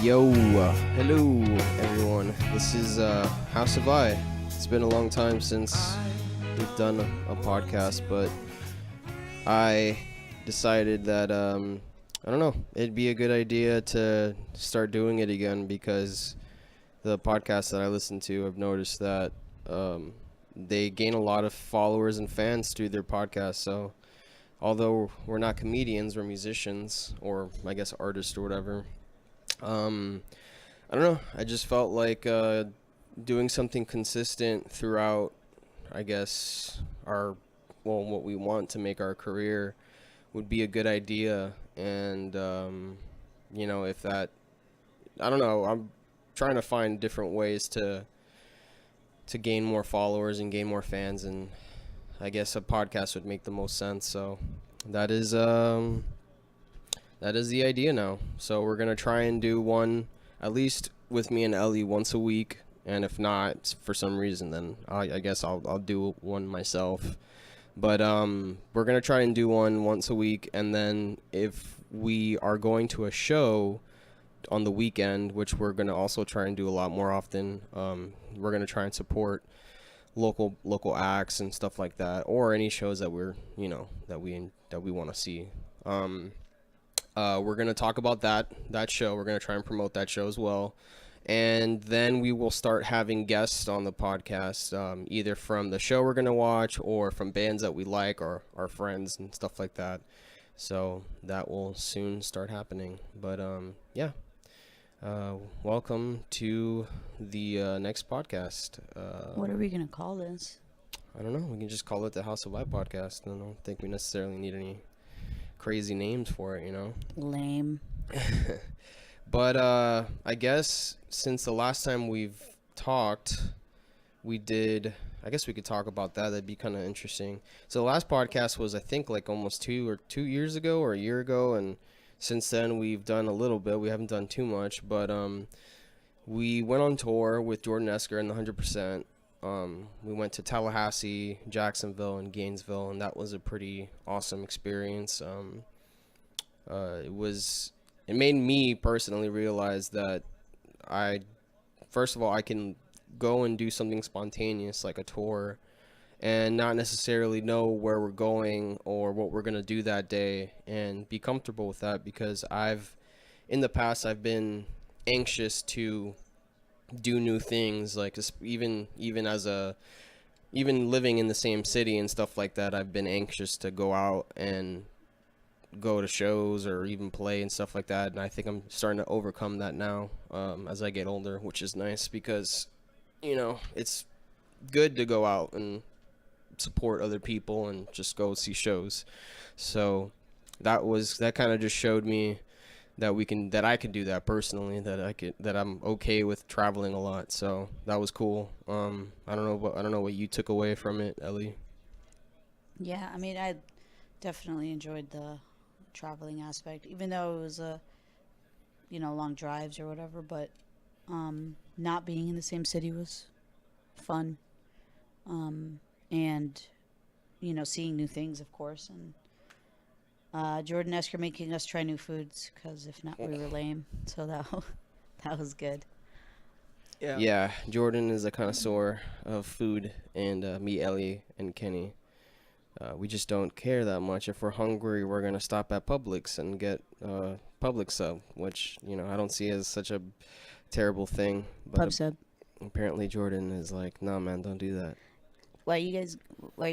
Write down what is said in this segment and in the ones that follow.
Yo, hello everyone. This is House of I. It's been a long time since we've done a podcast, but I decided that I don't know, it'd be a good idea to start doing it again because the podcasts that I listen to, I've noticed that they gain a lot of followers and fans through their podcasts. So although we're not comedians, we're musicians, or I guess artists or whatever. Um, I don't know. I just felt like doing something consistent throughout, I guess, what we want to make our career would be a good idea. And, if that, I don't know, I'm trying to find different ways to gain more followers and gain more fans. And I guess a podcast would make the most sense. So that is, um, that is the idea now. So we're gonna try and do one, at least with me and Ellie, once a week. And if not, for some reason, then I guess I'll do one myself. But we're gonna try and do one once a week, and then if we are going to a show on the weekend, which we're gonna also try and do a lot more often, we're gonna try and support local acts and stuff like that, or any shows that we want to see. We're gonna talk about that show. We're gonna try and promote that show as well, and then we will start having guests on the podcast, either from the show we're gonna watch or from bands that we like or our friends and stuff like that. So that will soon start happening. But yeah, welcome to the next podcast. What are we gonna call this? I don't know. We can just call it the House of I podcast. I don't think we necessarily need any crazy names for it. Lame. But I guess since the last time we've talked, I guess we could talk about that. That'd be kind of interesting. So the last podcast was, I think, like almost 2 years ago or a year ago, and since then we've done a little bit. We haven't done too much, but we went on tour with Jordan Esker and the 100%. We went to Tallahassee, Jacksonville, and Gainesville, and that was a pretty awesome experience. It made me personally realize that first of all, I can go and do something spontaneous like a tour and not necessarily know where we're going or what we're going to do that day and be comfortable with that, because in the past, I've been anxious to do new things, like even living in the same city and stuff like that. I've been anxious to go out and go to shows or even play and stuff like that, and I think I'm starting to overcome that now, as I get older, which is nice because it's good to go out and support other people and just go see shows. So that kind of just showed me that I could do that personally, that I'm okay with traveling a lot. So that was cool. I don't know what you took away from it, Ellie. Yeah, I mean, I definitely enjoyed the traveling aspect, even though it was long drives or whatever. But not being in the same city was fun, and seeing new things, of course, and Jordan Esker making us try new foods, because if not, we were lame. So that was good. Yeah, Jordan is a connoisseur of food, and me, Ellie, and Kenny, we just don't care that much. If we're hungry, we're gonna stop at Publix and get Publix sub, which I don't see as such a terrible thing. But Pub sub. Apparently, Jordan is like, nah, man, don't do that. Why are you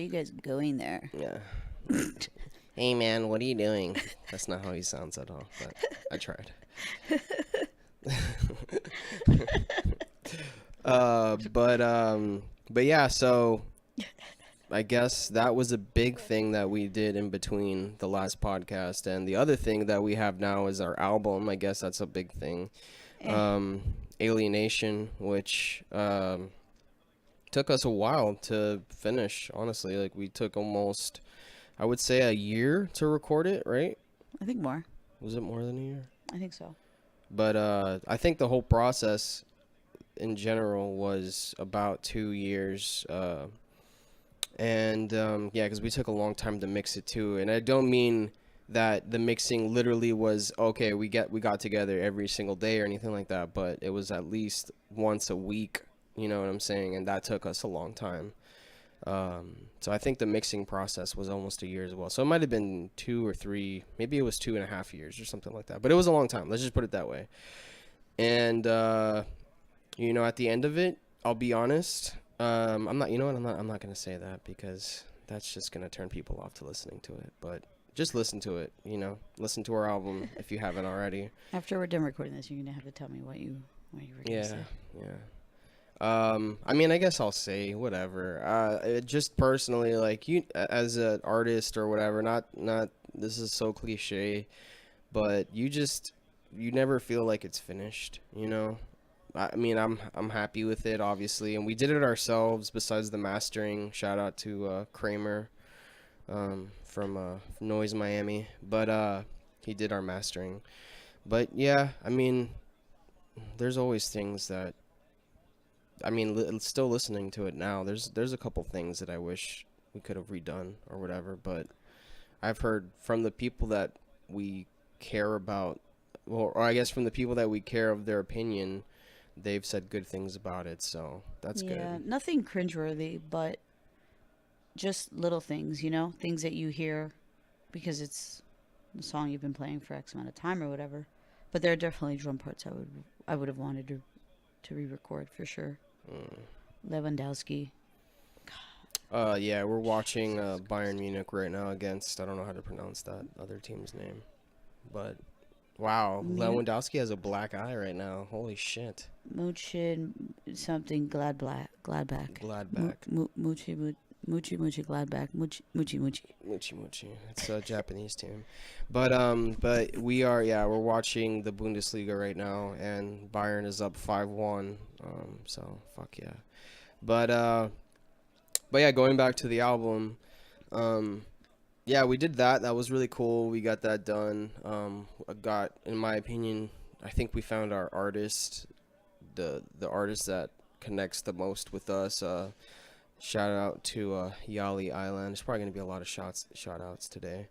guys going there? Yeah. Hey, man, what are you doing? That's not how he sounds at all, but I tried. But yeah, so I guess that was a big thing that we did in between the last podcast, and the other thing that we have now is our album. I guess that's a big thing. Alienation, which took us a while to finish, honestly. Like, we took almost, I would say, a year to record it, right? I think more. Was it more than a year? I think so. But I think the whole process in general was about 2 years. And yeah, because we took a long time to mix it too. And I don't mean that the mixing literally was okay. We got together every single day or anything like that, but it was at least once a week. You know what I'm saying? And that took us a long time. So I think the mixing process was almost a year as well. So it might have been 2 or 3, maybe it was 2.5 years or something like that. But it was a long time. Let's just put it that way. And at the end of it, I'll be honest. I'm not. You know what? I'm not gonna say that because that's just gonna turn people off to listening to it. But just listen to it. Listen to our album if you haven't already. After we're done recording this, you're gonna have to tell me what you were gonna say. Yeah. I mean, I guess I'll say whatever. Just personally, like you, as an artist or whatever. Not. This is so cliche, but you never feel like it's finished. I mean, I'm happy with it, obviously, and we did it ourselves. Besides the mastering, shout out to Kramer, from Noise Miami, but he did our mastering. But yeah, I mean, there's always things that I mean, still listening to it now, there's a couple things that I wish we could have redone or whatever, but I've heard from the people that we care about, well, or I guess from the people that we care of their opinion, they've said good things about it, so that's good. Yeah, nothing cringeworthy, but just little things, things that you hear because it's the song you've been playing for X amount of time or whatever. But there are definitely drum parts I would have wanted to re-record for sure. Lewandowski. Yeah, we're watching Bayern Munich right now against, I don't know how to pronounce that other team's name, but wow, Lewandowski has a black eye right now. Holy shit. Muchin something Gladbach. Muchi Gladbach. Muchi. It's a Japanese team. But we're watching the Bundesliga right now, and Bayern is up 5-1. So fuck yeah. But yeah, going back to the album, yeah, we did that. That was really cool. We got that done. In my opinion, I think we found our artist, the artist that connects the most with us. Shout out to Yali Island. There's probably gonna be a lot of shout outs today,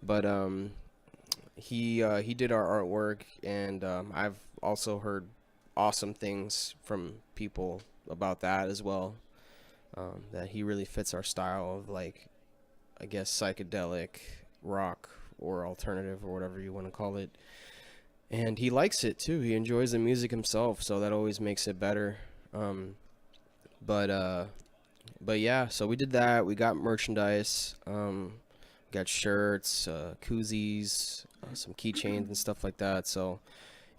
but he did our artwork, and I've also heard awesome things from people about that as well. That he really fits our style of, like, I guess psychedelic rock or alternative or whatever you want to call it, and he likes it too. He enjoys the music himself, so that always makes it better. But yeah, so we did that. We got merchandise, got shirts, koozies, some keychains and stuff like that. So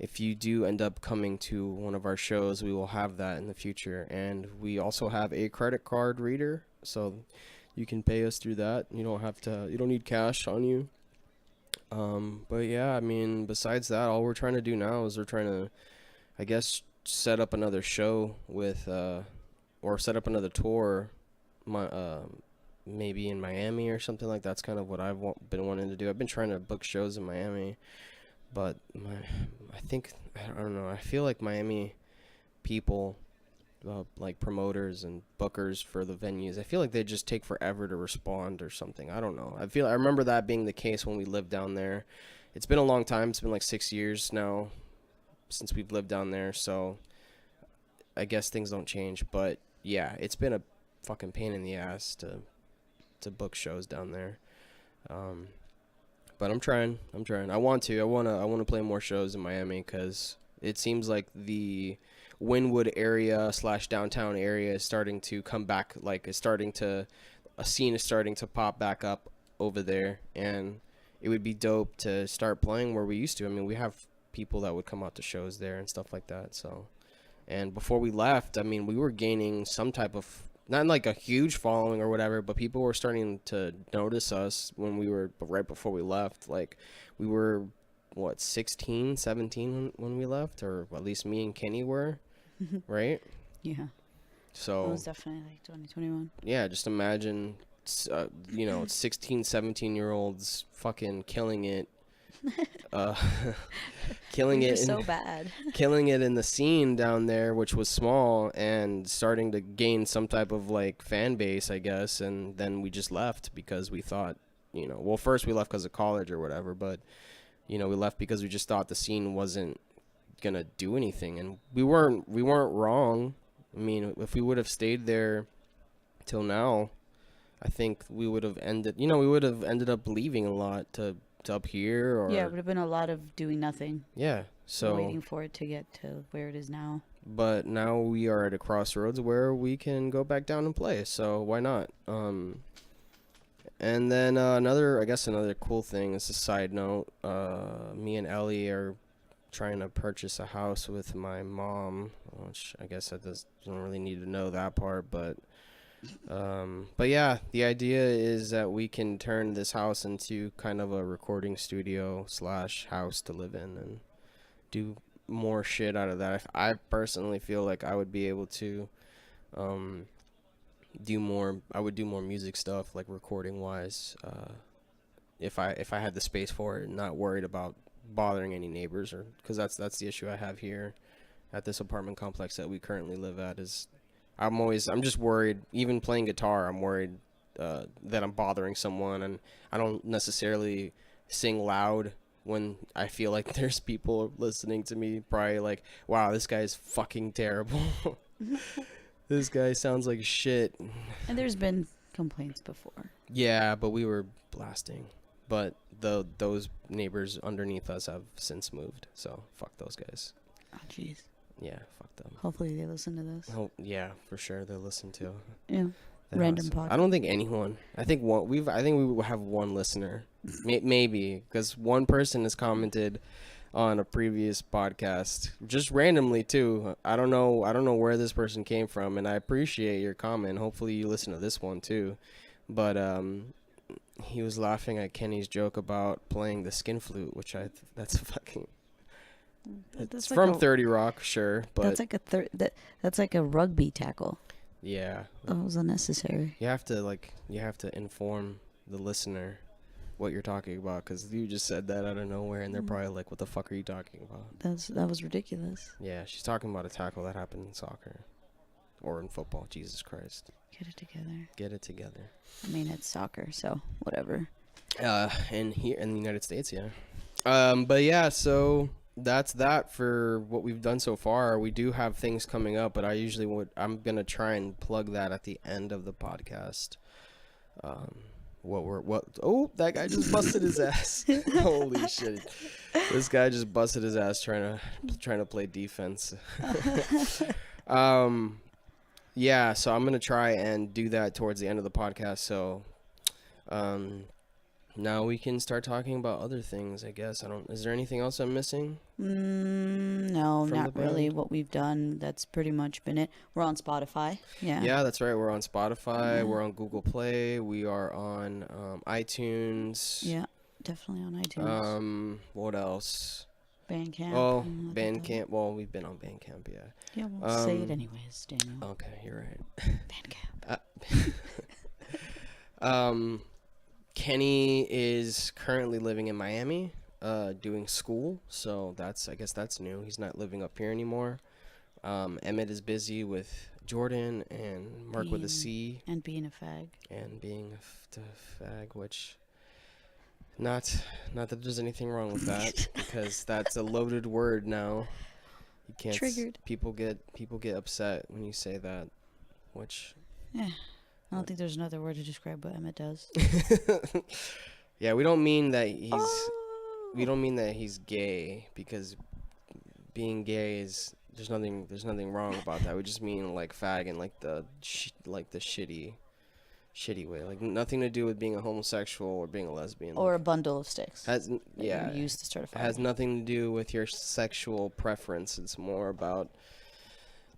if you do end up coming to one of our shows, we will have that in the future. And we also have a credit card reader, so you can pay us through that. You don't need cash on you. But yeah, I mean, besides that, all we're trying to do now is we're trying to, I guess, set up another show with, or set up another tour, maybe in Miami or something like that. That's kind of what I've been wanting to do. I've been trying to book shows in Miami, but I don't know. I feel like Miami people, like promoters and bookers for the venues, I feel like they just take forever to respond or something. I don't know. I remember that being the case when we lived down there. It's been a long time. It's been like 6 years now since we've lived down there, so I guess things don't change. But yeah, it's been a fucking pain in the ass to book shows down there. But I'm trying. I want to play more shows in Miami, because it seems like the Wynwood area / downtown area is starting to come back. Like, a scene is starting to pop back up over there, and it would be dope to start playing where we used to. I mean, we have people that would come out to shows there and stuff like that. So, and before we left, I mean, we were gaining some type of, not like a huge following or whatever, but people were starting to notice us right before we left. Like, we were, 16, 17 when we left, or at least me and Kenny were, right? Yeah. So it was definitely like 2021. Yeah, just imagine, 16, 17-year-olds fucking killing it. Killing it so bad. Killing it in the scene down there, which was small, and starting to gain some type of like fan base, I guess. And then we just left because we thought well, first we left because of college or whatever, but we left because we just thought the scene wasn't gonna do anything, and we weren't wrong. I mean, if we would have stayed there till now, I think we would have ended up leaving a lot to up here, or Yeah, it would have been a lot of doing nothing, yeah. So waiting for it to get to where it is now. but now we are at a crossroads where we can go back down and play. So why not? And then another cool thing is a side note. Me and Ellie are trying to purchase a house with my mom, which I guess don't really need to know that part, but yeah, the idea is that we can turn this house into kind of a recording studio / house to live in and do more shit out of that. I personally feel like I would be able to do more. I would do more music stuff, like recording wise, if I had the space for it and not worried about bothering any neighbors, or because that's the issue I have here at this apartment complex that we currently live at. Is I'm just worried. Even playing guitar, I'm worried that I'm bothering someone, and I don't necessarily sing loud when I feel like there's people listening to me, probably like, wow, this guy's fucking terrible. This guy sounds like shit. And there's been complaints before. Yeah, but we were blasting. But those neighbors underneath us have since moved, so fuck those guys. Oh, jeez. Yeah, fuck them. Hopefully they listen to this. Oh, yeah, for sure they'll listen to. Yeah. Random podcast. I don't think anyone. I think we have one listener, maybe, because one person has commented on a previous podcast, just randomly too. I don't know where this person came from, and I appreciate your comment. Hopefully you listen to this one too. But he was laughing at Kenny's joke about playing the skin flute, which that's fucking. It's like from 30 Rock, sure, but that's like that's like a rugby tackle. Yeah. That was unnecessary. You have to inform the listener what you're talking about, because you just said that out of nowhere, and they're probably like, what the fuck are you talking about? That was ridiculous. Yeah, she's talking about a tackle that happened in soccer. Or in football. Jesus Christ. Get it together. Get it together. I mean, it's soccer, so whatever. And here in the United States, yeah. But yeah, so that's that for what we've done so far. We do have things coming up, but I'm gonna try and plug that at the end of the podcast. Oh, that guy just busted his ass. Holy shit. This guy just busted his ass trying to play defense. Yeah, so I'm gonna try and do that towards the end of the podcast. So, now we can start talking about other things, I guess. Is there anything else I'm missing? No, not really. What we've done, that's pretty much been it. We're on Spotify. Yeah. Yeah, that's right. We're on Spotify. Yeah. We're on Google Play. We are on iTunes. Yeah, definitely on iTunes. What else? Bandcamp. Oh, Bandcamp. Well, we've been on Bandcamp, yeah. Yeah, we'll say it anyways, Daniel. Okay, you're right. Bandcamp. Kenny is currently living in Miami, doing school, so I guess that's new. He's not living up here anymore. Emmett is busy with Jordan and Mark with a C. And being a fag. And being a fag, which... Not that there's anything wrong with that, because that's a loaded word now. You can't. Triggered. People get upset when you say that, which. Yeah, I don't think there's another word to describe what Emmett does. Yeah, we don't mean that he's. Oh. We don't mean that he's gay, because being gay is there's nothing wrong about that. We just mean like fag and like the shitty way, like nothing to do with being a homosexual or being a lesbian or a bundle of sticks. Used to start a fire. Has nothing to do with your sexual preference. It's more about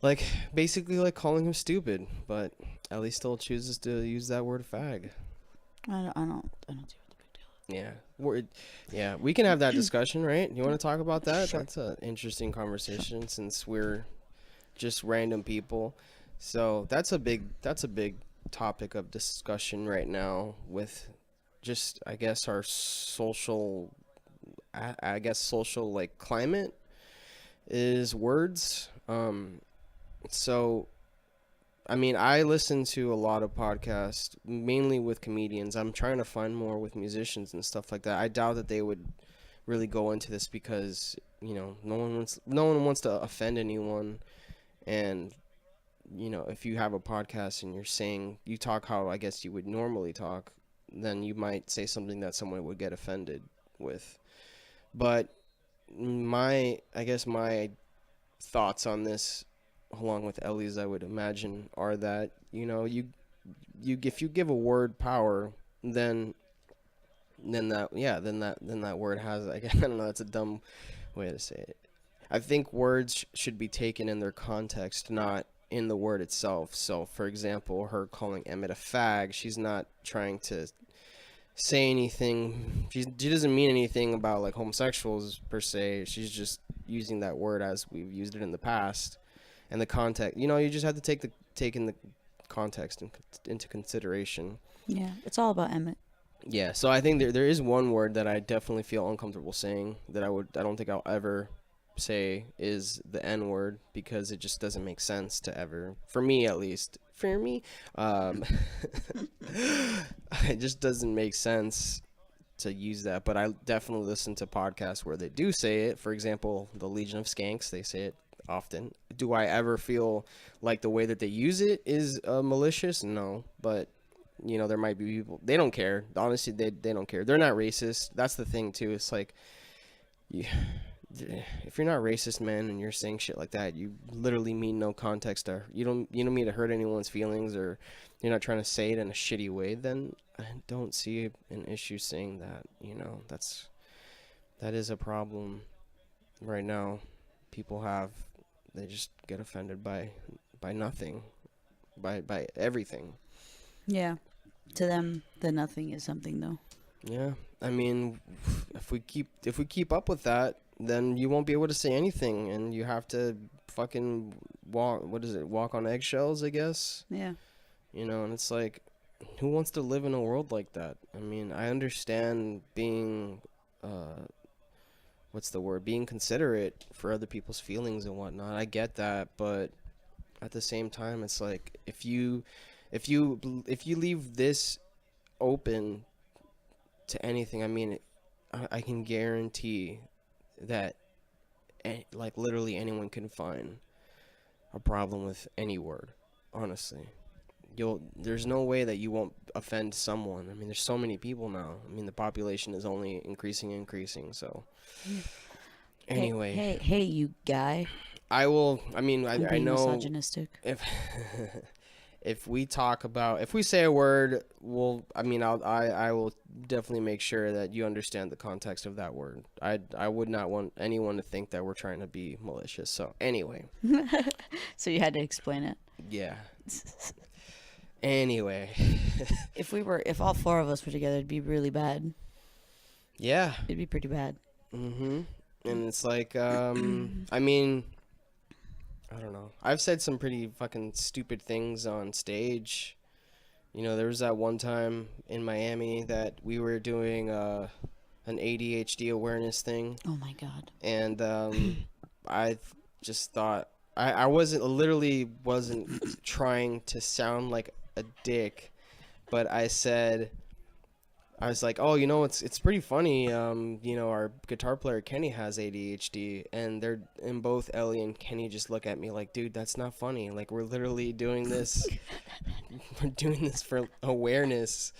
like basically like calling him stupid, but Ellie still chooses to use that word fag. I don't see what the big deal is. Yeah, we can have that discussion, right? You want to talk about that? Sure. That's an interesting conversation, since we're just random people. So that's a big topic of discussion right now, with just I guess our social like climate is words. So I mean, I listen to a lot of podcasts, mainly with comedians. I'm trying to find more with musicians and stuff like that. I doubt that they would really go into this because, no one wants to offend anyone. And, if you have a podcast and you talk how I guess you would normally talk, then you might say something that someone would get offended with. But I guess my thoughts on this, along with Ellie's, I would imagine, are that you if you give a word power, then that word has, I guess, I don't know, that's a dumb way to say it. I think words should be taken in their context, not in the word itself. So, for example, her calling Emmett a fag, she's not trying to say anything. She doesn't mean anything about like homosexuals per se. She's just using that word as we've used it in the past, and the context. You just have to take in the context into consideration. Yeah, it's all about Emmett. Yeah, so I think there is one word that I definitely feel uncomfortable saying that I don't think I'll ever say is the N word, because it just doesn't make sense to ever, for me at least. For me, it just doesn't make sense to use that. But I definitely listen to podcasts where they do say it. For example, the Legion of Skanks, they say it often. Do I ever feel like the way that they use it is malicious? No, but there might be people, they don't care. Honestly, they don't care. They're not racist. That's the thing too. It's like, if you're not racist, man, and you're saying shit like that, you literally mean no context. Or you don't mean to hurt anyone's feelings, or you're not trying to say it in a shitty way. Then I don't see an issue saying that. That is a problem right now. People they just get offended by nothing, by everything. Yeah, to them, the nothing is something, though. Yeah, I mean, if we keep up with that, then you won't be able to say anything, and you have to fucking walk on eggshells, I guess. Yeah. And it's like, who wants to live in a world like that? I mean, I understand being, what's the word? Being considerate for other people's feelings and whatnot. I get that, but at the same time, it's like, if you leave this open to anything, I mean, I can guarantee that like literally anyone can find a problem with any word. Honestly, there's no way that you won't offend someone. I mean, there's so many people now. I mean, the population is only increasing. So anyway, hey you guy, I know misogynistic. If we say a word, I will definitely make sure that you understand the context of that word. I would not want anyone to think that we're trying to be malicious. So anyway. So you had to explain it. Yeah. Anyway. If all four of us were together, it'd be really bad. Yeah. It'd be pretty bad. Mm-hmm. And it's like, I mean, I don't know. I've said some pretty fucking stupid things on stage. There was that one time in Miami that we were doing an ADHD awareness thing. Oh my God. And I just thought, I wasn't trying to sound like a dick, but I was like, oh, it's pretty funny. Our guitar player Kenny has ADHD, and both Ellie and Kenny just look at me like, dude, that's not funny. Like, we're literally doing this. We're doing this for awareness,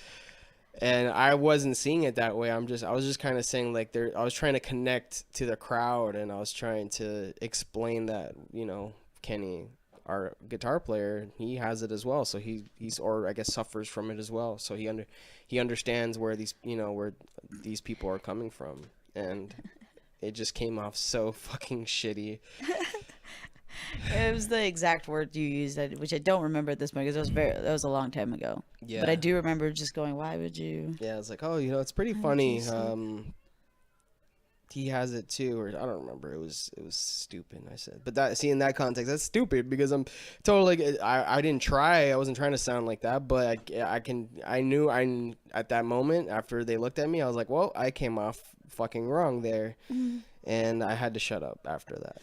and I wasn't seeing it that way. I was just kind of saying like, I was trying to connect to the crowd, and I was trying to explain that Kenny, our guitar player, he has it as well, so he's or I guess suffers from it as well, so he understands where these people are coming from, and it just came off so fucking shitty. It was the exact word you used, which I don't remember at this point because that was a long time ago. Yeah, but I do remember just going, why would you? Yeah, it's like, oh, it's pretty funny. He has it too, or I don't remember. It was stupid, I said. But in that context, that's stupid because I'm totally, I didn't try. I wasn't trying to sound like that, but I knew at that moment after they looked at me, I was like, well, I came off fucking wrong there, and I had to shut up after that.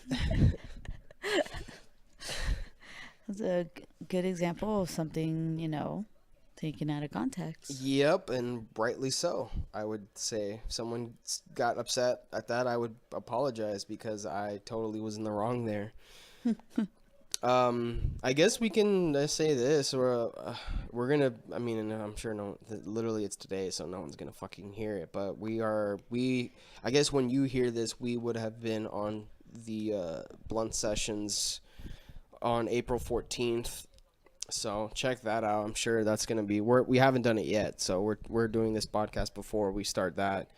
It's a good example of something, taken out of context. Yep, and rightly so. I would say if someone got upset at that, I would apologize because I totally was in the wrong there. I guess we can say this, or we're gonna. I mean, and I'm sure literally it's today, so no one's gonna fucking hear it. But we. I guess when you hear this, we would have been on the blunt sessions on April 14th. So check that out. I'm sure that's gonna be. We haven't done it yet, so we're doing this podcast before we start that,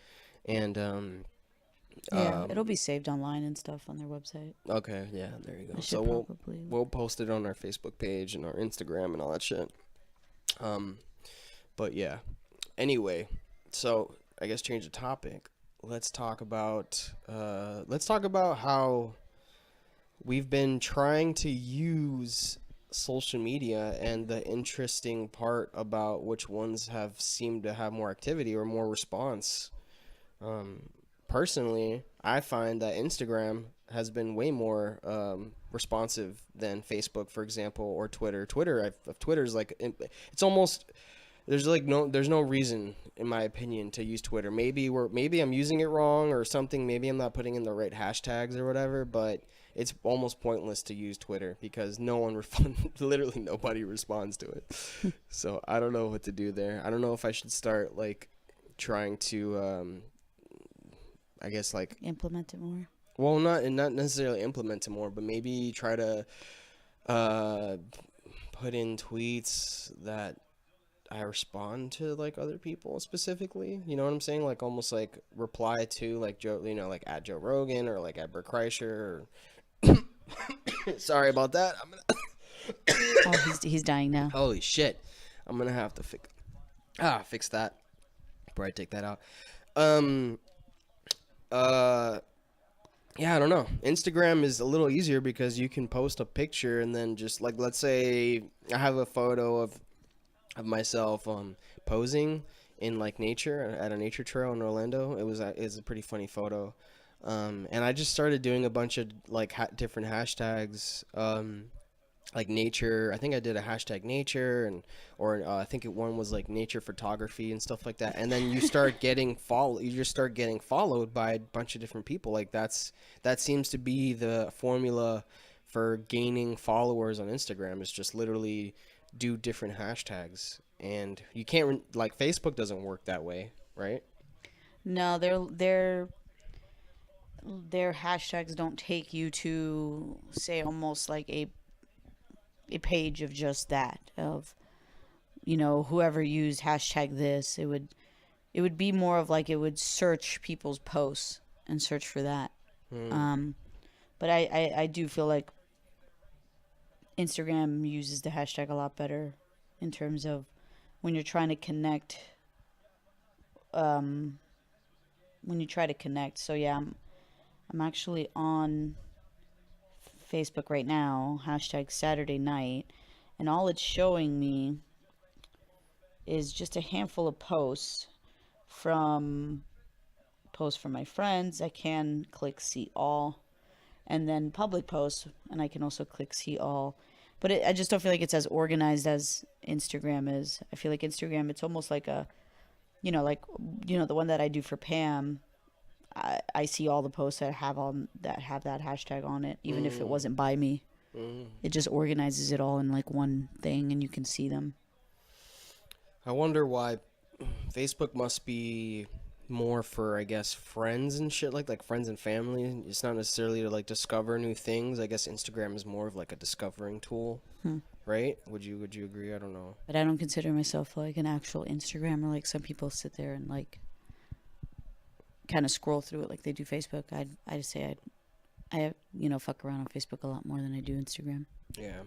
and Yeah, it'll be saved online and stuff on their website. Okay, yeah, there you go. I So should probably. we'll post it on our Facebook page and our Instagram and all that shit. But yeah. Anyway, so I guess change the topic. Let's talk about how we've been trying to use social media and the interesting part about which ones have seemed to have more activity or more response. Personally, I find that Instagram has been way more responsive than Facebook, for example, or Twitter. Twitter's like, it's almost, there's no reason in my opinion to use Twitter. Maybe I'm using it wrong or something. Maybe I'm not putting in the right hashtags or whatever. But it's almost pointless to use Twitter because literally nobody responds to it. So I don't know what to do there. I don't know if I should start like trying to. I guess like Implement it more. Well, not necessarily implement it more, but maybe try to put in tweets that I respond to like other people specifically. You know what I'm saying? Like almost like reply to like Joe, like at Joe Rogan or like at Bert Kreischer. Sorry about that. I'm gonna. Oh, he's dying now. Holy shit! I'm gonna have to fix that before I take that out. Yeah, I don't know. Instagram is a little easier because you can post a picture and then just like, let's say I have a photo of myself posing in like nature at a nature trail in Orlando. It was a pretty funny photo. And I just started doing a bunch of like different hashtags. Like nature, I think I did a hashtag nature or I think one was like nature photography and stuff like that. And then you start getting you just start getting followed by a bunch of different people. Like that seems to be the formula for gaining followers on Instagram, is just literally do different hashtags. And you can't like Facebook doesn't work that way, right? No, their hashtags don't take you to say almost like a page of just that, of whoever used hashtag this. It would be more of like, it would search people's posts and search for that. But I do feel like Instagram uses the hashtag a lot better in terms of when you're trying to connect. So yeah, I'm actually on Facebook right now, hashtag Saturday night, and all it's showing me is just a handful of posts from my friends. I can click see all, and then public posts, and I can also click see all. But I just don't feel like it's as organized as Instagram is. I feel like Instagram, it's almost like the one that I do for Pam. I see all the posts that have that hashtag on it, even if it wasn't by me. It just organizes it all in like one thing, and you can see them. I wonder why Facebook must be more for, I guess, friends and shit, like friends and family. It's not necessarily to like discover new things. I guess Instagram is more of like a discovering tool, right? Would you agree? I don't know. But I don't consider myself like an actual Instagrammer. Like some people sit there and like kind of scroll through it like they do Facebook. I just say I fuck around on Facebook a lot more than I do Instagram. Yeah.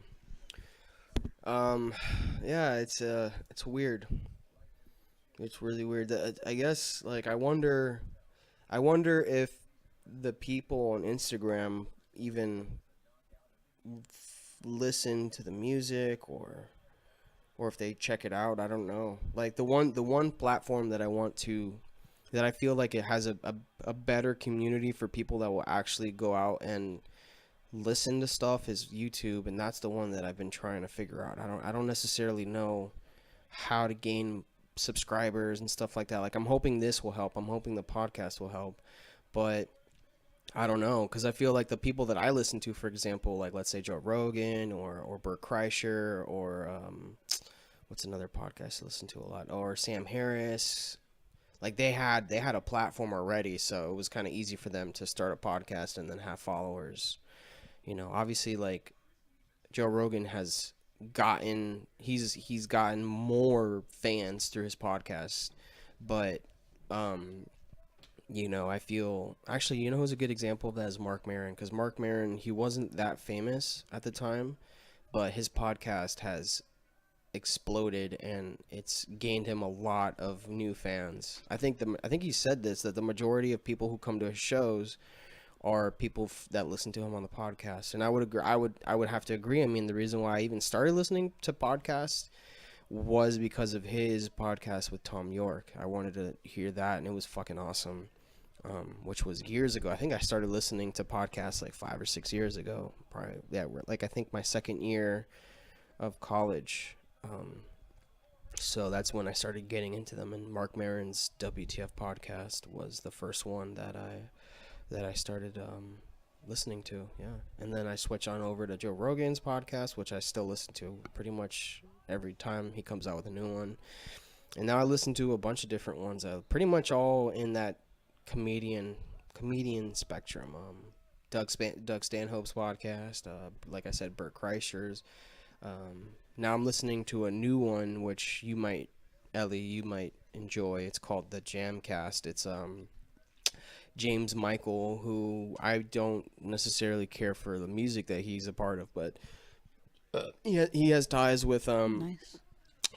Yeah, it's weird. It's really weird. I guess like I wonder if the people on Instagram even listen to the music or if they check it out. I don't know. Like the one platform that I feel like it has a better community for people that will actually go out and listen to stuff is YouTube, and that's the one that I've been trying to figure out. I don't necessarily know how to gain subscribers and stuff like that. Like, I'm hoping this will help. I'm hoping the podcast will help, but I don't know, because I feel like the people that I listen to, for example, like let's say Joe Rogan or Bert Kreischer or what's another podcast I listen to a lot, or Sam Harris, like they had a platform already, so it was kind of easy for them to start a podcast and then have followers. Obviously, like Joe Rogan has he's gotten more fans through his podcast, but I feel actually, who's a good example of that is Mark Maron, because Mark Maron, he wasn't that famous at the time, but his podcast has exploded and it's gained him a lot of new fans. I think he said this, that the majority of people who come to his shows are people that listen to him on the podcast, and I would agree. I would have to agree. I mean, the reason why I even started listening to podcasts was because of his podcast with Tom York. I wanted to hear that, and it was fucking awesome. Which was years ago. I think I started listening to podcasts like 5 or 6 years ago. Probably, yeah, like I think my second year of college. So that's when I started getting into them. And Mark Maron's WTF podcast was the first one that I started listening to. Yeah, and then I switched on over to Joe Rogan's podcast, which I still listen to pretty much every time he comes out with a new one. And now I listen to a bunch of different ones, pretty much all in that comedian spectrum. Doug Stanhope's podcast, like I said, Bert Kreischer's. Now I'm listening to a new one, which Ellie, you might enjoy. It's called The Jamcast. It's James Michael, who I don't necessarily care for the music that he's a part of, but he has ties with Nice.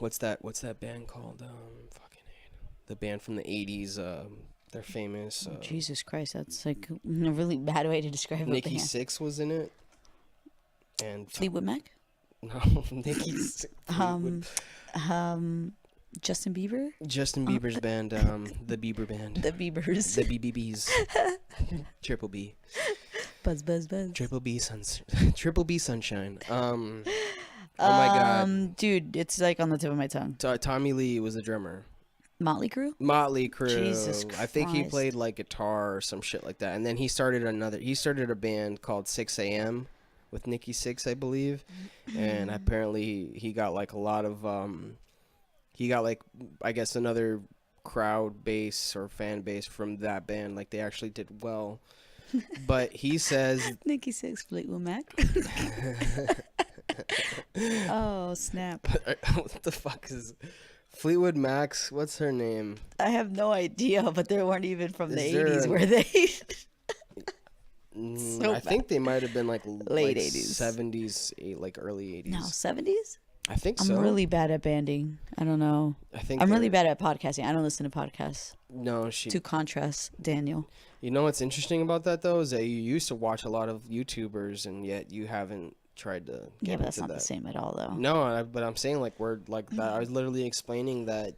what's that band called? The band from the 80s. They're famous. Jesus Christ, that's like a really bad way to describe Nikki it. Sixx was in it, and Fleetwood Mac. no, Nikki. Justin Bieber. Justin Bieber's band, the Bieber Band. The Biebers. The BBBs. Triple B. Buzz. Triple B Sunshine. Oh my God, dude, it's like on the tip of my tongue. Tommy Lee was the drummer. Motley Crue. Jesus I think he Christ. played like guitar or some shit like that, and then he started a band called 6 a.m. with Nikki Sixx, I believe, and apparently he got like a lot of I guess another crowd base or fan base from that band. Like, they actually did well. But he says Nikki Sixx, Fleetwood Mac. Oh snap! what the fuck is Fleetwood Mac's? What's her name? I have no idea, but they weren't even from the Is there 80s, an- were they? So I think they might have been like Late 80s. 70s, like early 80s. No, 70s? I think I'm so. really bad at banding. I don't know. I'm really bad at podcasting. I don't listen to podcasts. No, To contrast, Daniel. You know what's interesting about that though is that you used to watch a lot of YouTubers, and yet you haven't tried to get Yeah, but that's into not the same at all, though. No, but I'm saying like we're like that. I was literally explaining that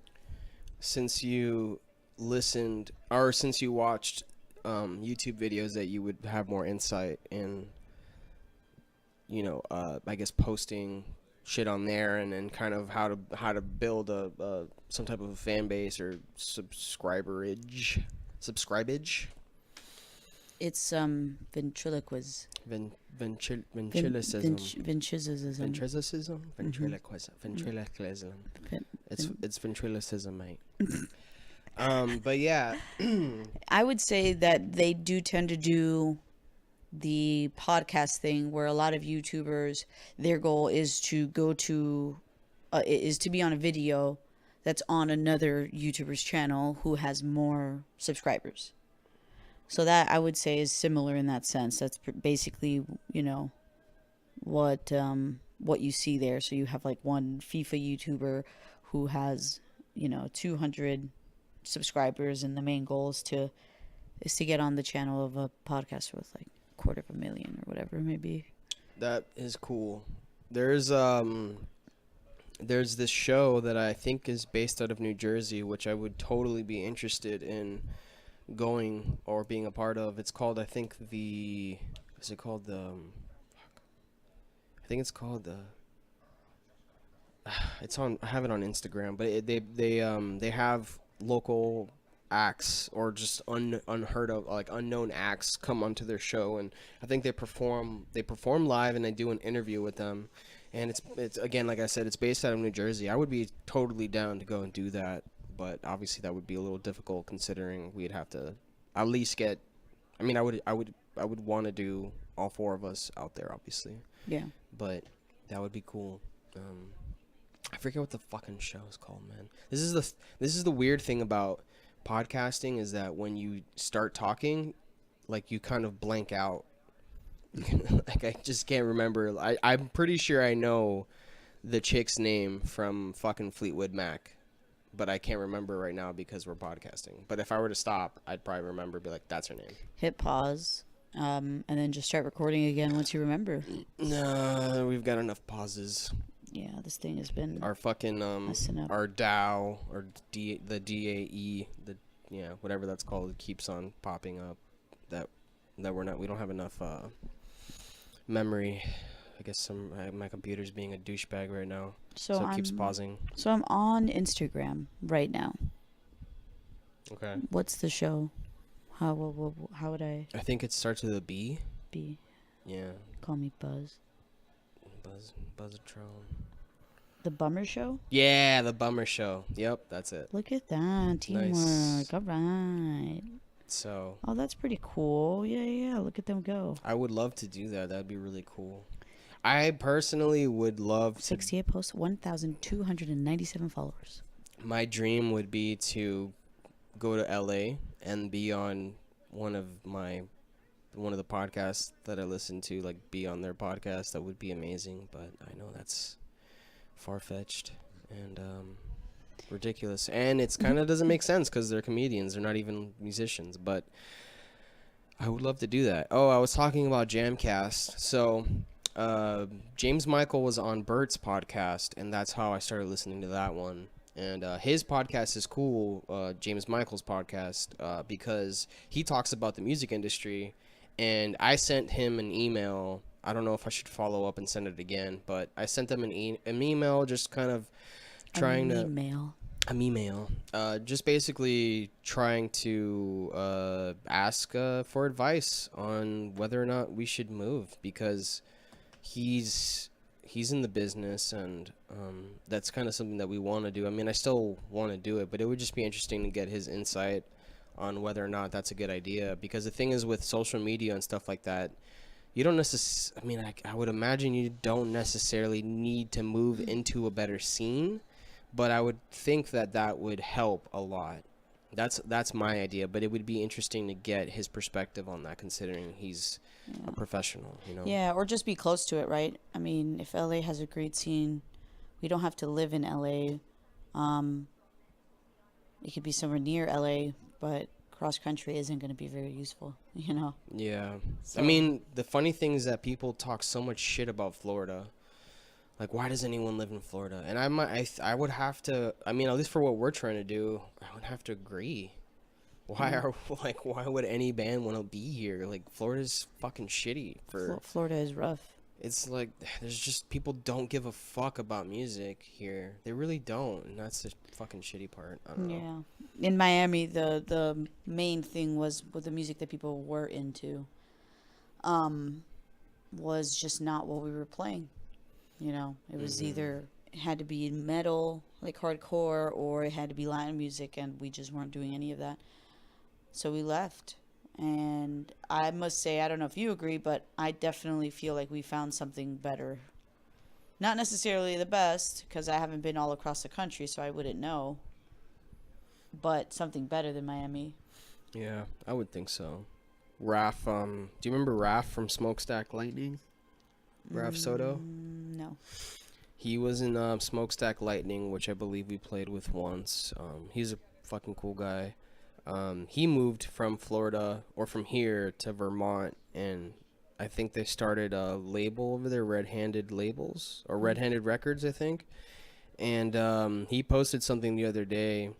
since you listened or since you watched YouTube videos, that you would have more insight in, I guess posting shit on there, and then kind of how to build a some type of a fan base or subscribage. It's ventriloquism. Ventriloquism. Ventriloquism. Ventriloquism. It's ventriloquism, mate. But yeah, I would say that they do tend to do the podcast thing where a lot of YouTubers, their goal is to go to, is to be on a video that's on another YouTuber's channel who has more subscribers. So that I would say is similar in that sense. That's basically, what you see there. So you have like one FIFA YouTuber who has, 200 subscribers, and the main goal is to get on the channel of a podcaster with like 250,000 or whatever it may be. that is cool. There's this show that I think is based out of New Jersey, which I would totally be interested in going or being a part of. It's called, I think, I think it's called it's on. I have it on Instagram, but they have local acts or just unheard of, like, unknown acts come onto their show, and I think they perform live, and they do an interview with them, and it's again, like I said, it's based out of New Jersey. I would be totally down to go and do that, but obviously that would be a little difficult considering we'd have to at least get. I mean, I would want to do all four of us out there, obviously, Yeah. but that would be cool. I forget what the fucking show is called, man. This is the weird thing about podcasting, is that when you start talking, like, you kind of blank out. Like, I just can't remember. I'm pretty sure I know the chick's name from fucking Fleetwood Mac, but I can't remember right now because we're podcasting. But if I were to stop, I'd probably remember, be like, that's her name. Hit pause, and then just start recording again once you remember. No, we've got enough pauses. Yeah, this thing has been Our fucking messing up. our DAO or the DAE, whatever that's called, it keeps on popping up. That we don't have enough memory. I guess my computer's being a douchebag right now, so it keeps pausing. So I'm on Instagram right now. Okay. What's the show? How would I I think it starts with a B. be? Yeah. Call me Buzz. Buzzatron. The Bummer Show? Yeah, the Bummer Show. Yep, that's it. Look at that. Teamwork. Nice. All right. So. Oh, that's pretty cool. Yeah. Look at them go. I would love to do that. That'd be really cool. I personally would love to. 68 posts, 1,297 followers. My dream would be to go to LA and be on one of the podcasts that I listen to, like, be on their podcast. That would be amazing, but I know that's far-fetched and ridiculous, and it's kind of doesn't make sense because they're comedians. They're not even musicians, but I would love to do that. Oh, I was talking about Jamcast. So James Michael was on Bert's podcast, and that's how I started listening to that one. And his podcast is cool, James Michael's podcast, because he talks about the music industry. And I sent him an email. I don't know if I should follow up and send it again, but I sent him an email, just kind of trying to... An email. Just basically trying to ask for advice on whether or not we should move, because he's in the business, and that's kind of something that we want to do. I mean, I still want to do it, but it would just be interesting to get his insight on whether or not that's a good idea, because the thing is, with social media and stuff like that, you don't necessarily, I mean, I would imagine you don't necessarily need to move into a better scene, but I would think that would help a lot. That's my idea, but it would be interesting to get his perspective on that, considering he's a professional, you know? Yeah, or just be close to it, right? I mean, if LA has a great scene, we don't have to live in LA. It could be somewhere near LA, but cross country isn't going to be very useful, you know? Yeah. So, I mean, the funny thing is that people talk so much shit about Florida. Like, why does anyone live in Florida? And I would have to, I mean, at least for what we're trying to do, I would have to agree. Why would any band want to be here? Like, Florida's fucking shitty. Florida is rough. It's like, there's just, people don't give a fuck about music here. They really don't, and that's the fucking shitty part. I don't know. Yeah. In Miami, the main thing was with the music that people were into, was just not what we were playing. You know, it was either, it had to be metal, like hardcore, or it had to be Latin music, and we just weren't doing any of that. So we left. And I must say, I don't know if you agree, but I definitely feel like we found something better. Not necessarily the best, because I haven't been all across the country, so I wouldn't know. But something better than Miami. Yeah, I would think so. Raph, do you remember Raph from Smokestack Lightning? Raph Soto? No. He was in Smokestack Lightning, which I believe we played with once. He's a fucking cool guy. He moved from Florida, or from here, to Vermont, and I think they started a label over there, Red Handed Labels, or Red Handed Records, I think. And he posted something the other day.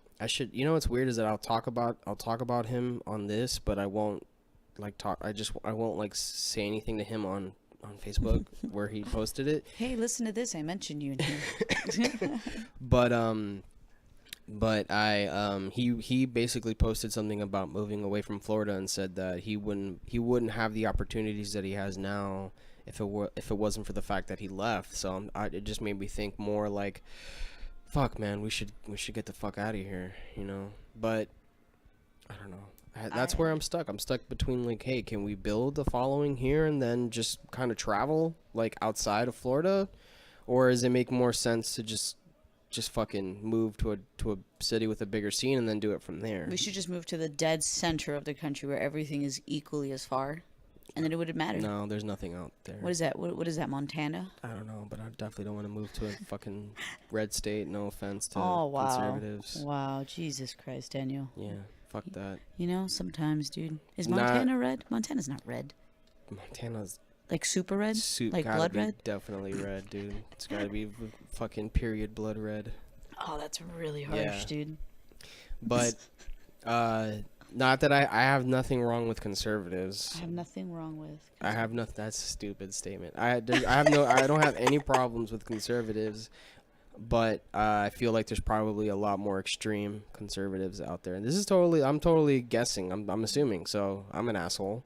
You know what's weird is that I'll talk about him on this, but I won't I won't say anything to him on on Facebook where he posted it. Hey, listen to this. I mentioned you in here. But he basically posted something about moving away from Florida and said that he wouldn't have the opportunities that he has now if it wasn't for the fact that he left. So it just made me think more like, fuck, man, we should get the fuck out of here, you know. But I don't know. That's where I'm stuck. I'm stuck between like, hey, can we build a following here and then just kind of travel like outside of Florida, or does it make more sense to just fucking move to a city with a bigger scene and then do it from there? We should just move to the dead center of the country where everything is equally as far, and then it wouldn't matter. No, there's nothing out there. What is that? What is that, Montana? I don't know, but I definitely don't want to move to a fucking red state. No offense to wow. conservatives. Wow, Jesus Christ, Daniel. Yeah, fuck that. You know, sometimes, dude. Is Montana red? Montana's not red. Montana's like super red? Like blood red? Definitely red, dude. It's gotta be fucking period blood red. Oh, that's really harsh, dude. But, not that I have nothing wrong with conservatives. I have nothing wrong with. I have nothing. That's a stupid statement. I don't have any problems with conservatives, but I feel like there's probably a lot more extreme conservatives out there. And this is I'm totally guessing. I'm assuming. So I'm an asshole.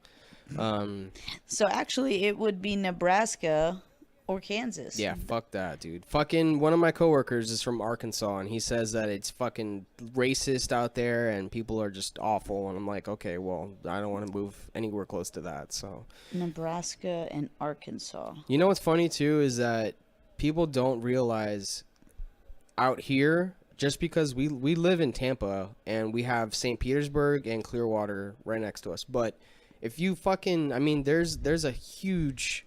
So actually, it would be Nebraska or Kansas. Yeah, fuck that, dude. Fucking one of my coworkers is from Arkansas, and he says that it's fucking racist out there and people are just awful. And I'm like, okay, well, I don't want to move anywhere close to that. So Nebraska and Arkansas. You know what's funny too is that people don't realize out here, just because we live in Tampa and we have St. Petersburg and Clearwater right next to us, but if you fucking, I mean, there's a huge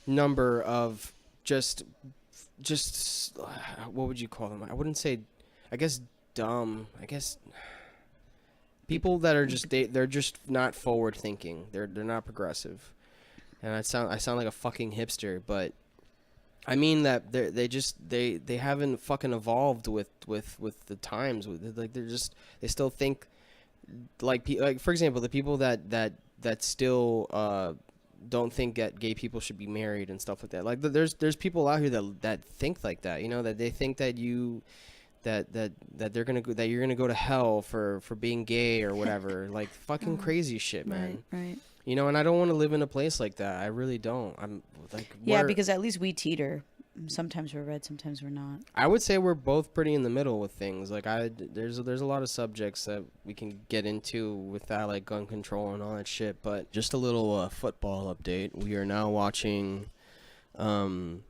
number of just what would you call them? I wouldn't say, I guess dumb. I guess people that are just they're just not forward thinking. They're not progressive. And I sound like a fucking hipster, but I mean that they haven't fucking evolved with the times. Like they still think like for example, the people that still don't think that gay people should be married and stuff like that. Like there's people out here that think like that, you know, that they think that that you're gonna go to hell for being gay or whatever. Like fucking crazy shit, man. Right. You know, and I don't want to live in a place like that. I really don't. I'm like, yeah, because at least we teeter. Sometimes we're red, sometimes we're not. I would say we're both pretty in the middle with things. Like there's a lot of subjects that we can get into with that, like gun control and all that shit. But just a little football update. We are now watching, we're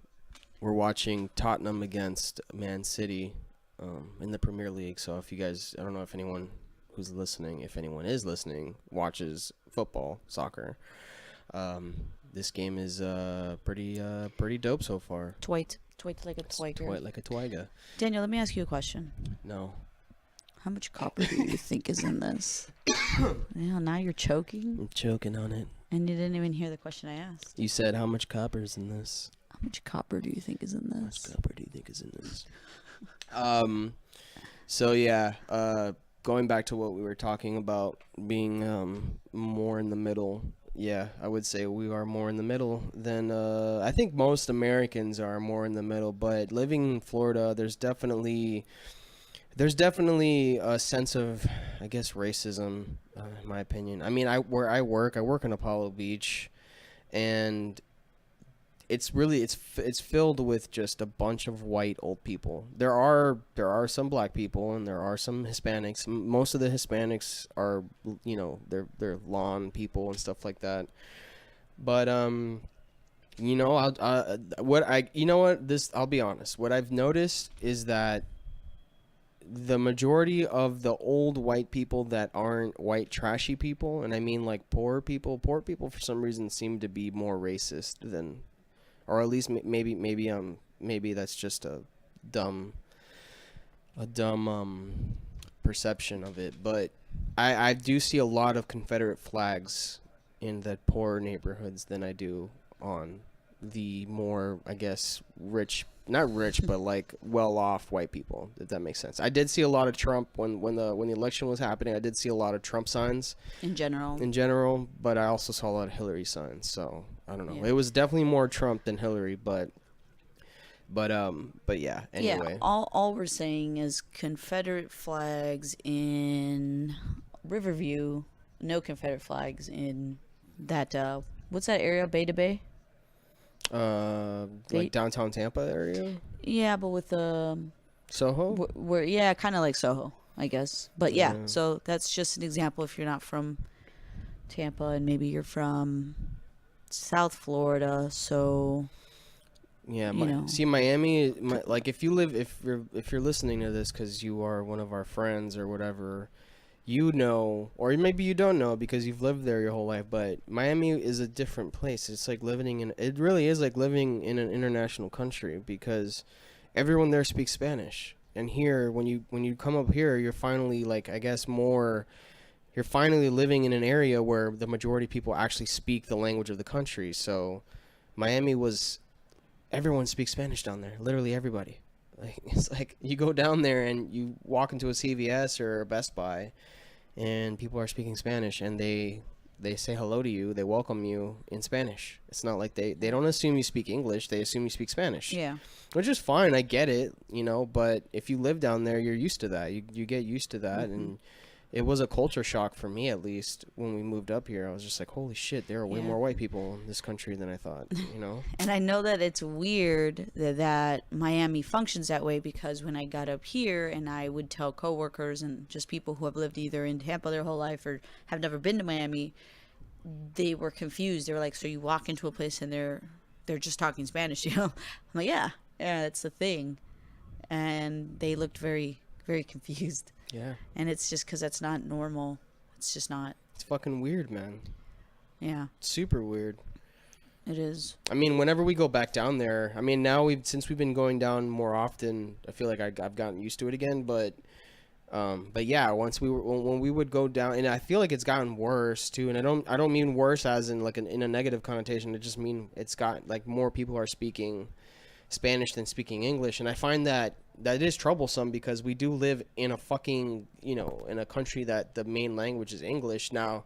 watching Tottenham against Man City, in the Premier League. So if you guys, I don't know if anyone who's listening, if anyone is listening, watches football, soccer. This game is pretty dope so far. Twite like a twiger. Twite like a twiga. Daniel, let me ask you a question. No. How much copper do you think is in this? Yeah, now you're choking. I'm choking on it. And you didn't even hear the question I asked. You said how much copper is in this? How much copper do you think is in this? How much copper do you think is in this? So yeah, going back to what we were talking about being more in the middle. Yeah, I would say we are more in the middle than I think most Americans are more in the middle. But living in Florida, there's definitely a sense of, I guess, racism, in my opinion. I mean, where I work in Apollo Beach, and it's filled with just a bunch of white old people. There are some black people and there are some Hispanics. Most of the Hispanics are, you know, they're lawn people and stuff like that. But you know, I'll be honest. What I've noticed is that the majority of the old white people that aren't white trashy people, and I mean like poor people for some reason seem to be more racist than, or at least maybe that's just a dumb perception of it. But I do see a lot of Confederate flags in the poorer neighborhoods than I do on the more, I guess, rich not rich, but like well-off white people, if that makes sense. I did see a lot of Trump when the election was happening. I did see a lot of Trump signs In general. but I also saw a lot of Hillary signs. So I don't know. Yeah. It was definitely more Trump than Hillary, but yeah. Anyway, Yeah, all we're saying is Confederate flags in Riverview, no Confederate flags in that what's that area? Bay to Bay? like downtown Tampa area, Yeah, but with the Soho. where yeah, kind of like Soho, I guess. But yeah, Yeah. so that's just an example if you're not from Tampa and maybe you're from South Florida, so Yeah, you know. see Miami. Like if you're listening to this because you are one of our friends or whatever, you know, or maybe you don't know because you've lived there your whole life. But Miami is a different place. It's like it really is like living in an international country because everyone there speaks Spanish. And here, when you come up here, you're finally like I guess more. You're finally living in an area where the majority of people actually speak the language of the country. So Miami was everyone speaks Spanish down there. Literally everybody. Like it's like you go down there and you walk into a CVS or a Best Buy, and people are speaking Spanish, and they say hello to you. They welcome you in Spanish. It's not like they don't assume you speak English. They assume you speak Spanish. Yeah. Which is fine. I get it, you know. But if you live down there, you're used to that. You get used to that, and it was a culture shock for me, at least, when we moved up here. I was just like, holy shit, there are way more white people in this country than I thought, you know? And I know that it's weird that Miami functions that way because when I got up here and I would tell coworkers and just people who have lived either in Tampa their whole life or have never been to Miami, they were confused. They were like, so you walk into a place and they're just talking Spanish, you know? I'm like, yeah, that's the thing. And they looked very, very confused. Yeah. And it's just because that's not normal. It's just not. It's fucking weird, man. Yeah. Super weird. It is. I mean, whenever we go back down there, I mean, now since we've been going down more often, I feel like I've gotten used to it again. But yeah, when we would go down, and I feel like it's gotten worse too. And I don't mean worse as in like in a negative connotation. I just mean it's got like more people are speaking Spanish than speaking English, and I find that is troublesome because we do live in a fucking, you know, in a country that the main language is English. Now,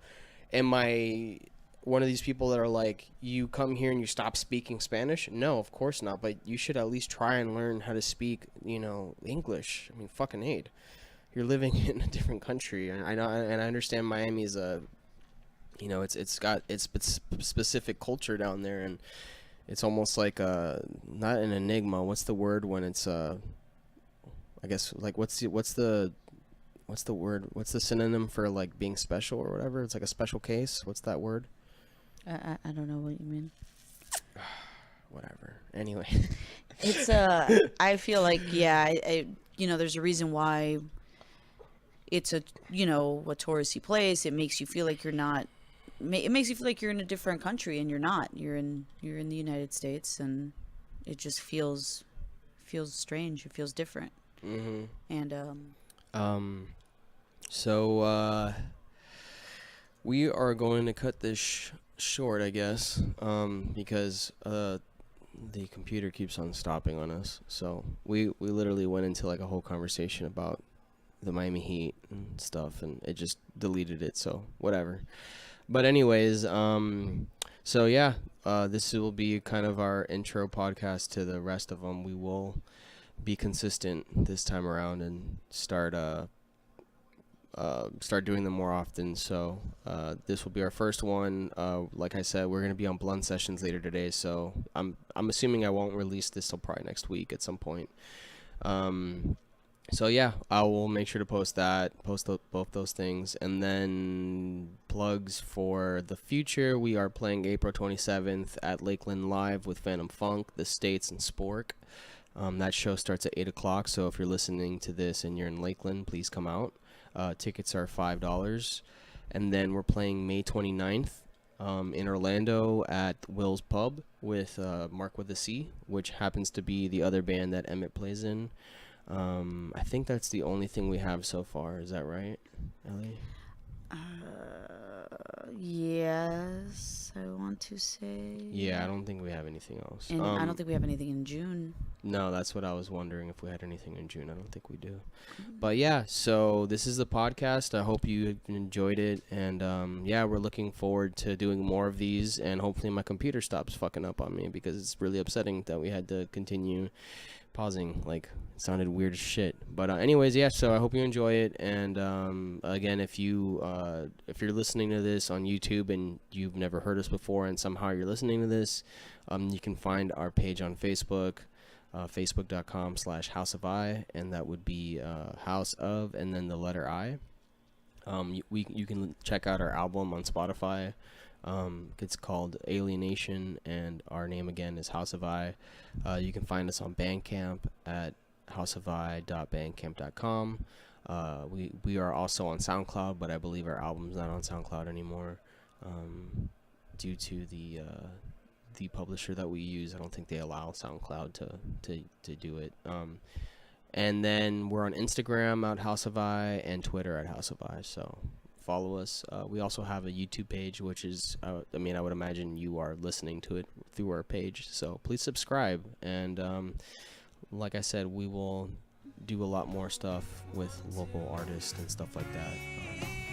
am I one of these people that are like, you come here and you stop speaking Spanish? No, of course not, but you should at least try and learn how to speak, you know, English. I mean, fucking aid. You're living in a different country, and I know, and I understand Miami is a, you know, it's got its specific culture down there, and it's almost like not an enigma. What's the word when it's I guess like what's the word? What's the synonym for like being special or whatever? It's like a special case. What's that word? I don't know what you mean. Whatever. Anyway, It's I feel like I you know there's a reason why it's a you know a touristy place. It makes you feel like you're not. It makes you feel like you're in a different country and you're not. You're in the United States, and it just feels strange. It feels different. mm-hmm. And So we are going to cut this short, I guess, because the computer keeps on stopping on us. So we literally went into like a whole conversation about the Miami Heat and stuff, and it just deleted it. So whatever. But anyways, so yeah, this will be kind of our intro podcast to the rest of them. We will be consistent this time around and start doing them more often. So this will be our first one. Like I said, we're gonna be on blunt sessions later today. So I'm assuming I won't release this till probably next week at some point. So yeah, I will make sure to post both those things, and then plugs for the future. We are playing April 27th at Lakeland Live with Phantom Funk, The States, and Spork. That show starts at 8 o'clock, so if you're listening to this and you're in Lakeland, please come out. Tickets are $5. And then we're playing May 29th in Orlando at Will's Pub with Mark with a C, which happens to be the other band that Emmett plays in. I think that's the only thing we have so far. Is that right, Ellie? yes, I want to say. Yeah, I don't think we have anything else. And I don't think we have anything in June. No, that's what I was wondering, if we had anything in June. I don't think we do. But yeah, so this is the podcast. I hope you enjoyed it. And yeah, we're looking forward to doing more of these. And hopefully my computer stops fucking up on me, because it's really upsetting that we had to continue pausing. Like, it sounded weird as shit. But anyways, yeah, so I hope you enjoy it. And again, if you're listening to this on YouTube and you've never heard us before and somehow you're listening to this, you can find our page on Facebook. Facebook.com/House of I, and that would be House of and then the letter I. You can check out our album on Spotify. It's called Alienation, and our name again is House of I. You can find us on Bandcamp at houseofi.bandcamp.com. We are also on SoundCloud, but I believe our album's not on SoundCloud anymore due to the publisher that we use. I don't think they allow SoundCloud to do it. And then we're on Instagram at House of I and Twitter at House of I. So follow us. We also have a YouTube page, which is, I would imagine you are listening to it through our page. So please subscribe. And like I said, we will do a lot more stuff with local artists and stuff like that.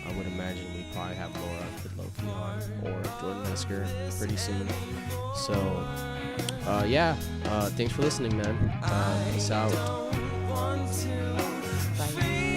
I would imagine we probably have Laura Fidloki on or Jordan Mesker pretty soon. So, yeah, thanks for listening, man. Peace out. Bye.